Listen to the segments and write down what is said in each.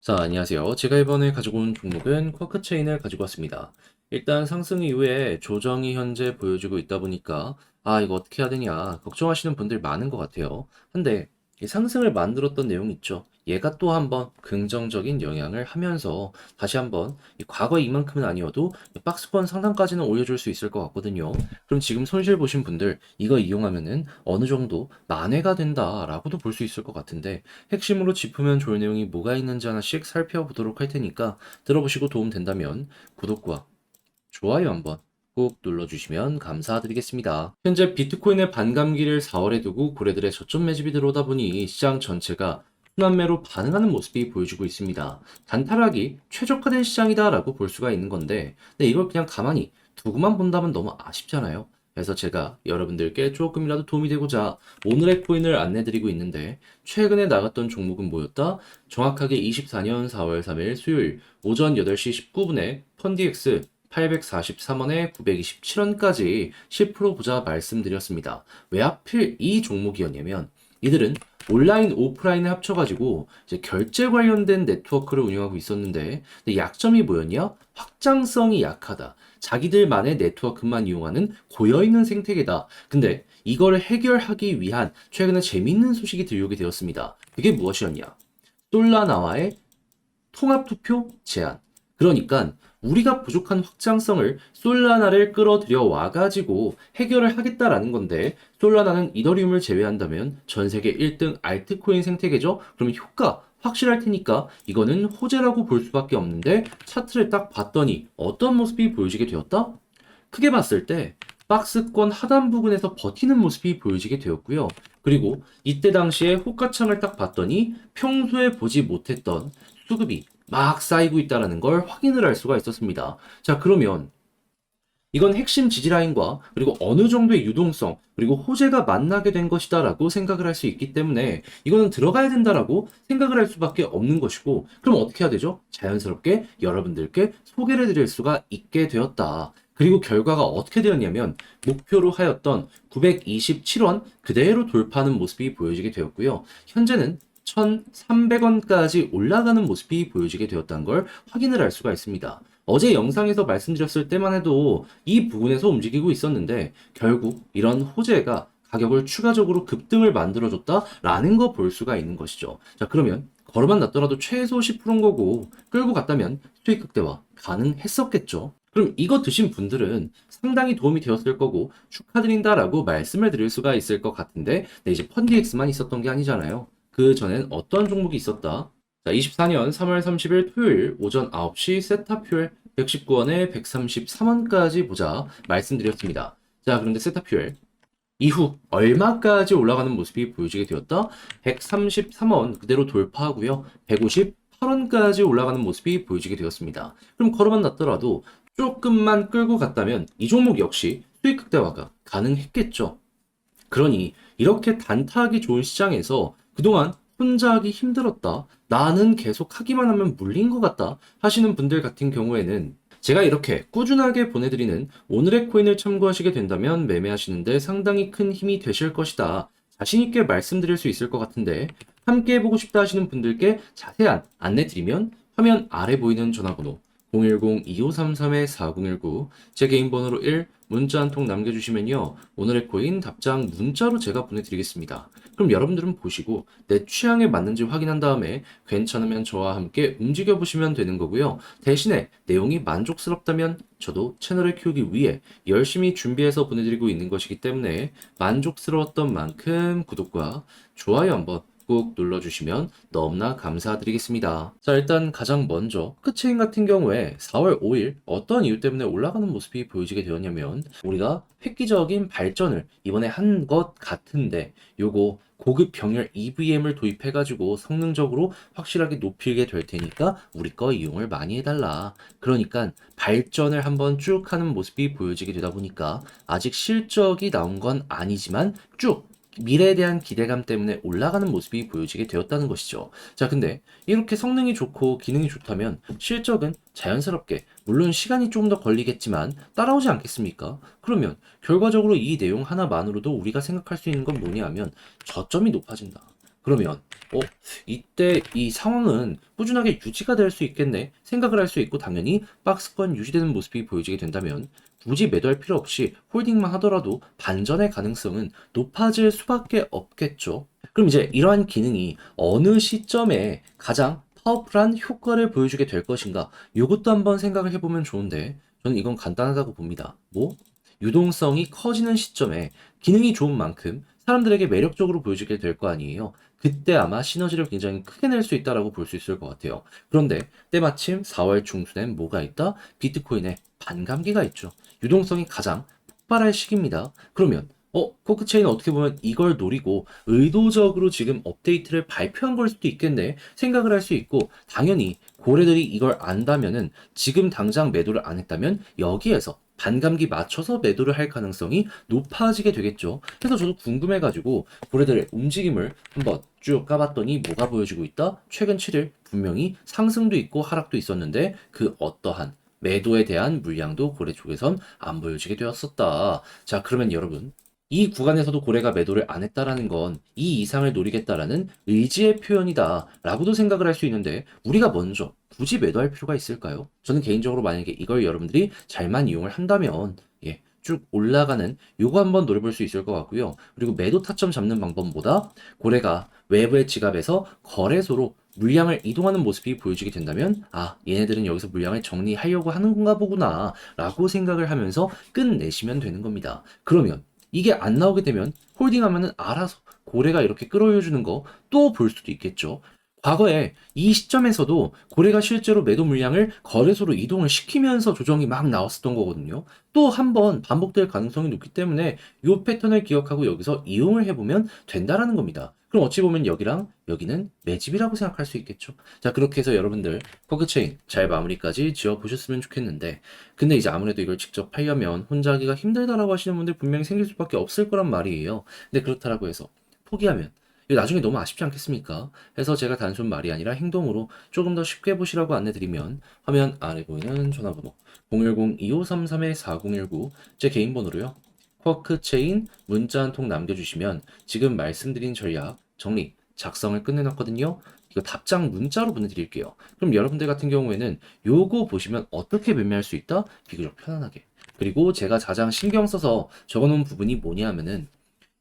자, 안녕하세요. 제가 이번에 가지고 온 종목은 쿼크 체인을 가지고 왔습니다. 일단 상승 이후에 조정이 현재 보여지고 있다 보니까 이거 어떻게 해야 되냐 걱정하시는 분들 많은 것 같아요. 근데 이 상승을 만들었던 내용 있죠. 얘가 또 한번 긍정적인 영향을 하면서 다시 한번 이 과거 이만큼은 아니어도 이 박스권 상단까지는 올려줄 수 있을 것 같거든요. 그럼 지금 손실 보신 분들 이거 이용하면은 어느 정도 만회가 된다라고도 볼 수 있을 것 같은데 핵심으로 짚으면 좋을 내용이 뭐가 있는지 하나씩 살펴보도록 할 테니까 들어보시고 도움 된다면 구독과 좋아요 한번 꼭 눌러주시면 감사드리겠습니다. 현재 비트코인의 반감기를 4월에 두고 고래들의 저점 매집이 들어오다 보니 시장 전체가 순환매로 반응하는 모습이 보여지고 있습니다. 단타락이 최적화된 시장이다라고 볼 수가 있는 건데, 근데 이걸 그냥 가만히 두고만 본다면 너무 아쉽잖아요. 그래서 제가 여러분들께 조금이라도 도움이 되고자 오늘의 코인을 안내드리고 있는데, 최근에 나갔던 종목은 뭐였다? 정확하게 24년 4월 3일 수요일 오전 8시 19분에 펀디엑스 843원에 927원까지 10% 보자 말씀드렸습니다. 왜 하필 이 종목이었냐면 이들은 온라인, 오프라인을 합쳐가지고 이제 결제 관련된 네트워크를 운영하고 있었는데 근데 약점이 뭐였냐? 확장성이 약하다. 자기들만의 네트워크만 이용하는 고여있는 생태계다. 근데 이걸 해결하기 위한 최근에 재밌는 소식이 들려오게 되었습니다. 그게 무엇이었냐? 솔라나와의 통합투표 제한. 그러니까 우리가 부족한 확장성을 솔라나를 끌어들여 와가지고 해결을 하겠다라는 건데 솔라나는 이더리움을 제외한다면 전 세계 1등 알트코인 생태계죠. 그러면 효과 확실할 테니까 이거는 호재라고 볼 수밖에 없는데 차트를 딱 봤더니 어떤 모습이 보여지게 되었다? 크게 봤을 때 박스권 하단 부분에서 버티는 모습이 보여지게 되었고요. 그리고 이때 당시에 호가창을 딱 봤더니 평소에 보지 못했던 수급이 막 쌓이고 있다는 걸 확인을 할 수가 있었습니다. 자, 그러면 이건 핵심 지지라인과 그리고 어느 정도의 유동성 그리고 호재가 만나게 된 것이다라고 생각을 할 수 있기 때문에 이거는 들어가야 된다라고 생각을 할 수밖에 없는 것이고 그럼 어떻게 해야 되죠? 자연스럽게 여러분들께 소개를 드릴 수가 있게 되었다. 그리고 결과가 어떻게 되었냐면 목표로 하였던 927원 그대로 돌파하는 모습이 보여지게 되었고요. 현재는 1,300원까지 올라가는 모습이 보여지게 되었다는 걸 확인을 할 수가 있습니다. 어제 영상에서 말씀드렸을 때만 해도 이 부분에서 움직이고 있었는데 결국 이런 호재가 가격을 추가적으로 급등을 만들어줬다라는 거 볼 수가 있는 것이죠. 자, 그러면 걸어만 놨더라도 최소 10%인 거고 끌고 갔다면 수익 극대화 가능했었겠죠. 그럼 이거 드신 분들은 상당히 도움이 되었을 거고 축하드린다라고 말씀을 드릴 수가 있을 것 같은데 네, 이제 펀디엑스만 있었던 게 아니잖아요. 그 전엔 어떤 종목이 있었다? 자, 24년 3월 30일 토요일 오전 9시 세타퓨엘 119원에 133원까지 보자 말씀드렸습니다. 자, 그런데 세타퓨엘 이후 얼마까지 올라가는 모습이 보여지게 되었다? 133원 그대로 돌파하고요. 158원까지 올라가는 모습이 보여지게 되었습니다. 그럼 걸어만 놨더라도 조금만 끌고 갔다면 이 종목 역시 수익 극대화가 가능했겠죠. 그러니 이렇게 단타하기 좋은 시장에서 그동안 혼자 하기 힘들었다. 나는 계속 하기만 하면 물린 것 같다. 하시는 분들 같은 경우에는 제가 이렇게 꾸준하게 보내드리는 오늘의 코인을 참고하시게 된다면 매매하시는데 상당히 큰 힘이 되실 것이다. 자신있게 말씀드릴 수 있을 것 같은데 함께 해보고 싶다 하시는 분들께 자세한 안내 드리면 화면 아래 보이는 전화번호 010-2533-4019 제 개인 번호로 1 문자 한 통 남겨주시면요. 오늘의 코인 답장 문자로 제가 보내드리겠습니다. 그럼 여러분들은 보시고 내 취향에 맞는지 확인한 다음에 괜찮으면 저와 함께 움직여보시면 되는 거고요. 대신에 내용이 만족스럽다면 저도 채널을 키우기 위해 열심히 준비해서 보내드리고 있는 것이기 때문에 만족스러웠던 만큼 구독과 좋아요 한번 꾹 눌러주시면 너무나 감사드리겠습니다. 자, 일단 가장 먼저 크체인 같은 경우에 4월 5일 어떤 이유 때문에 올라가는 모습이 보여지게 되었냐면 우리가 획기적인 발전을 이번에 한 것 같은데 요거 고급 병렬 EVM을 도입해가지고 성능적으로 확실하게 높이게 될 테니까 우리 거 이용을 많이 해달라. 그러니까 발전을 한번 쭉 하는 모습이 보여지게 되다 보니까 아직 실적이 나온 건 아니지만 쭉 미래에 대한 기대감 때문에 올라가는 모습이 보여지게 되었다는 것이죠. 자, 근데 이렇게 성능이 좋고 기능이 좋다면 실적은 자연스럽게 물론 시간이 좀 더 걸리겠지만 따라오지 않겠습니까? 그러면 결과적으로 이 내용 하나만으로도 우리가 생각할 수 있는 건 뭐냐 하면 저점이 높아진다. 그러면 이때 이 상황은 꾸준하게 유지가 될 수 있겠네 생각을 할 수 있고 당연히 박스권 유지되는 모습이 보여지게 된다면 굳이 매도할 필요 없이 홀딩만 하더라도 반전의 가능성은 높아질 수밖에 없겠죠. 그럼 이제 이러한 기능이 어느 시점에 가장 파워풀한 효과를 보여주게 될 것인가? 이것도 한번 생각을 해보면 좋은데 저는 이건 간단하다고 봅니다. 유동성이 커지는 시점에 기능이 좋은 만큼 사람들에게 매력적으로 보여지게 될 거 아니에요. 그때 아마 시너지를 굉장히 크게 낼 수 있다라고 볼 수 있을 것 같아요. 그런데 때마침 4월 중순엔 뭐가 있다? 비트코인의 반감기가 있죠. 유동성이 가장 폭발할 시기입니다. 그러면 코크체인은 어떻게 보면 이걸 노리고 의도적으로 지금 업데이트를 발표한 걸 수도 있겠네 생각을 할 수 있고 당연히 고래들이 이걸 안다면은 지금 당장 매도를 안 했다면 여기에서 반감기 맞춰서 매도를 할 가능성이 높아지게 되겠죠. 그래서 저도 궁금해가지고 고래들의 움직임을 한번 쭉 까봤더니 뭐가 보여지고 있다? 최근 7일 분명히 상승도 있고 하락도 있었는데 그 어떠한 매도에 대한 물량도 고래 쪽에선 안 보여지게 되었었다. 자, 그러면 여러분 이 구간에서도 고래가 매도를 안 했다라는 건 이 이상을 노리겠다라는 의지의 표현이다 라고도 생각을 할 수 있는데 우리가 먼저 굳이 매도할 필요가 있을까요? 저는 개인적으로 만약에 이걸 여러분들이 잘만 이용을 한다면 쭉 올라가는 요거 한번 노려볼 수 있을 것 같고요. 그리고 매도 타점 잡는 방법보다 고래가 외부의 지갑에서 거래소로 물량을 이동하는 모습이 보여지게 된다면 얘네들은 여기서 물량을 정리하려고 하는 건가 보구나 라고 생각을 하면서 끝내시면 되는 겁니다. 그러면 이게 안 나오게 되면 홀딩하면은 알아서 고래가 이렇게 끌어올려주는 거 또 볼 수도 있겠죠. 과거에 이 시점에서도 고래가 실제로 매도 물량을 거래소로 이동을 시키면서 조정이 막 나왔었던 거거든요. 또 한 번 반복될 가능성이 높기 때문에 이 패턴을 기억하고 여기서 이용을 해보면 된다라는 겁니다. 그럼 어찌 보면 여기랑 여기는 매집이라고 생각할 수 있겠죠. 자, 그렇게 해서 여러분들 코크체인 잘 마무리까지 지어보셨으면 좋겠는데 근데 이제 아무래도 이걸 직접 하려면 혼자 하기가 힘들다라고 하시는 분들 분명히 생길 수밖에 없을 거란 말이에요. 근데 그렇다라고 해서 포기하면 이거 나중에 너무 아쉽지 않겠습니까? 해서 제가 단순 말이 아니라 행동으로 조금 더 쉽게 보시라고 안내드리면 화면 아래 보이는 전화번호 010-2533-4019 제 개인 번호로요. 쿼크체인 문자 한 통 남겨주시면 지금 말씀드린 전략 정리 작성을 끝내놨거든요. 이거 답장 문자로 보내드릴게요. 그럼 여러분들 같은 경우에는 요거 보시면 어떻게 매매할 수 있다? 비교적 편안하게. 그리고 제가 가장 신경 써서 적어놓은 부분이 뭐냐면은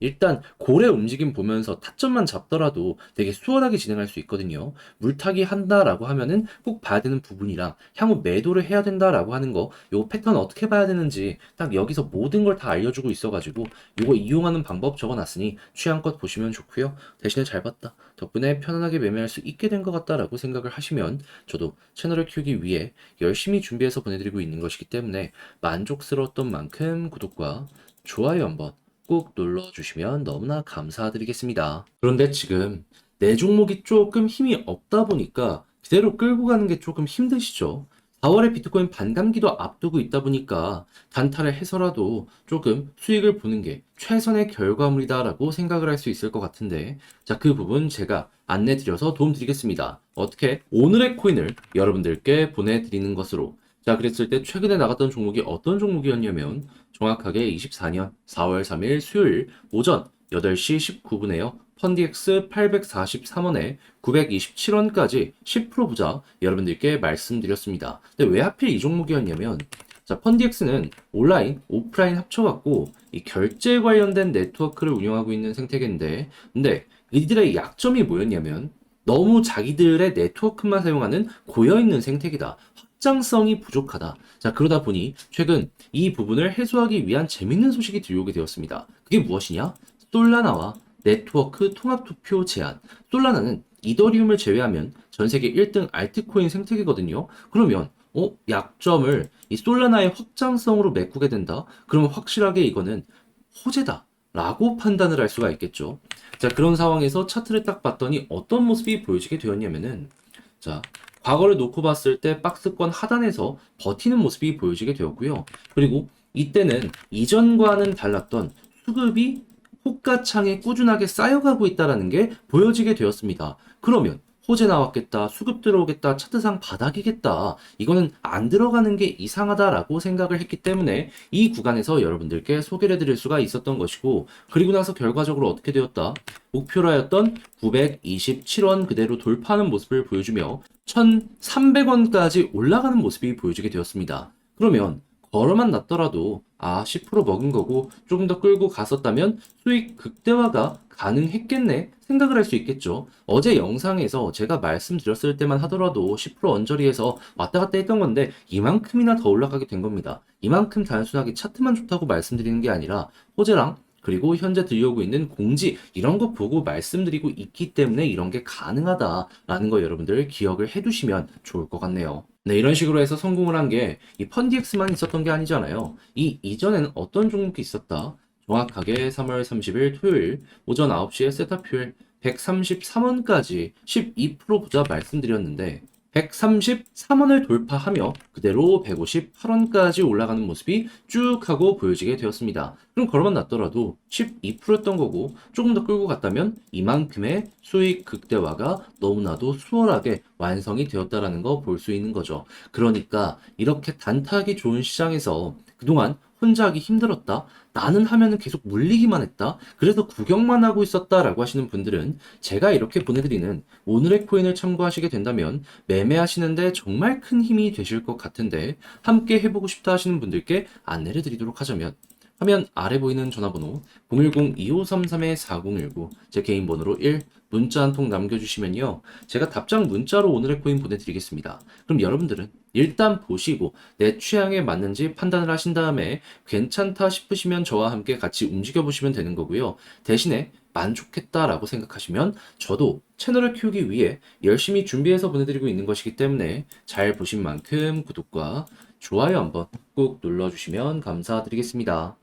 일단 고래 움직임 보면서 타점만 잡더라도 되게 수월하게 진행할 수 있거든요. 물타기 한다라고 하면은 꼭 봐야 되는 부분이랑 향후 매도를 해야 된다라고 하는 거, 요 패턴 어떻게 봐야 되는지 딱 여기서 모든 걸 다 알려주고 있어가지고 요거 이용하는 방법 적어놨으니 취향껏 보시면 좋고요. 대신에 잘 봤다. 덕분에 편안하게 매매할 수 있게 된 것 같다라고 생각을 하시면 저도 채널을 키우기 위해 열심히 준비해서 보내드리고 있는 것이기 때문에 만족스러웠던 만큼 구독과 좋아요 한번 꼭 눌러주시면 너무나 감사드리겠습니다. 그런데 지금 내 종목이 조금 힘이 없다 보니까 그대로 끌고 가는 게 조금 힘드시죠? 4월에 비트코인 반감기도 앞두고 있다 보니까 단타를 해서라도 조금 수익을 보는 게 최선의 결과물이다라고 생각을 할 수 있을 것 같은데 자, 그 부분 제가 안내 드려서 도움 드리겠습니다. 어떻게? 오늘의 코인을 여러분들께 보내드리는 것으로 자, 그랬을 때 최근에 나갔던 종목이 어떤 종목이었냐면 정확하게 24년 4월 3일 수요일 오전 8시 19분에요. 펀디엑스 843원에 927원까지 10% 부자 여러분들께 말씀드렸습니다. 근데 왜 하필 이 종목이었냐면 자, 펀디엑스는 온라인, 오프라인 합쳐갖고 이 결제 관련된 네트워크를 운영하고 있는 생태계인데 근데 이들의 약점이 뭐였냐면 너무 자기들의 네트워크만 사용하는 고여있는 생태계다. 확장성이 부족하다. 자, 그러다 보니 최근 이 부분을 해소하기 위한 재밌는 소식이 들려오게 되었습니다. 그게 무엇이냐? 솔라나와 네트워크 통합 투표 제한. 솔라나는 이더리움을 제외하면 전 세계 1등 알트코인 생태계거든요. 그러면 약점을 이 솔라나의 확장성으로 메꾸게 된다? 그러면 확실하게 이거는 호재다. 라고 판단을 할 수가 있겠죠. 자, 그런 상황에서 차트를 딱 봤더니 어떤 모습이 보여지게 되었냐면은 자, 과거를 놓고 봤을 때 박스권 하단에서 버티는 모습이 보여지게 되었고요. 그리고 이때는 이전과는 달랐던 수급이 호가창에 꾸준하게 쌓여가고 있다는 게 보여지게 되었습니다. 그러면 호재 나왔겠다, 수급 들어오겠다, 차트상 바닥이겠다, 이거는 안 들어가는 게 이상하다라고 생각을 했기 때문에 이 구간에서 여러분들께 소개를 해드릴 수가 있었던 것이고, 그리고 나서 결과적으로 어떻게 되었다? 목표라였던 927원 그대로 돌파하는 모습을 보여주며 1,300원까지 올라가는 모습이 보여지게 되었습니다. 그러면 걸어만 놨더라도 10% 먹은 거고 조금 더 끌고 갔었다면 수익 극대화가 가능했겠네 생각을 할 수 있겠죠. 어제 영상에서 제가 말씀드렸을 때만 하더라도 10% 언저리에서 왔다 갔다 했던 건데 이만큼이나 더 올라가게 된 겁니다. 이만큼 단순하게 차트만 좋다고 말씀드리는 게 아니라 호재랑 그리고 현재 들려오고 있는 공지 이런 거 보고 말씀드리고 있기 때문에 이런 게 가능하다라는 거 여러분들 기억을 해두시면 좋을 것 같네요. 네, 이런 식으로 해서 성공을 한 게 이 펀디엑스만 있었던 게 아니잖아요. 이 이전에는 어떤 종목이 있었다? 정확하게 3월 30일 토요일 오전 9시에 세타퓨엘 133원까지 12% 보자 말씀드렸는데 133원을 돌파하며 그대로 158원까지 올라가는 모습이 쭉 하고 보여지게 되었습니다. 그럼 걸어만 놨더라도 12%였던 거고 조금 더 끌고 갔다면 이만큼의 수익 극대화가 너무나도 수월하게 완성이 되었다라는 거 볼 수 있는 거죠. 그러니까 이렇게 단타하기 좋은 시장에서 그동안 혼자 하기 힘들었다. 나는 하면은 계속 물리기만 했다. 그래서 구경만 하고 있었다라고 하시는 분들은 제가 이렇게 보내드리는 오늘의 코인을 참고하시게 된다면 매매하시는데 정말 큰 힘이 되실 것 같은데 함께 해보고 싶다 하시는 분들께 안내를 드리도록 하자면 화면 아래 보이는 전화번호 010-2533-4019 제 개인 번호로 1 문자 한 통 남겨주시면요. 제가 답장 문자로 오늘의 코인 보내드리겠습니다. 그럼 여러분들은 일단 보시고 내 취향에 맞는지 판단을 하신 다음에 괜찮다 싶으시면 저와 함께 같이 움직여 보시면 되는 거고요. 대신에 만족했다라고 생각하시면 저도 채널을 키우기 위해 열심히 준비해서 보내드리고 있는 것이기 때문에 잘 보신 만큼 구독과 좋아요 한번 꾹 눌러주시면 감사드리겠습니다.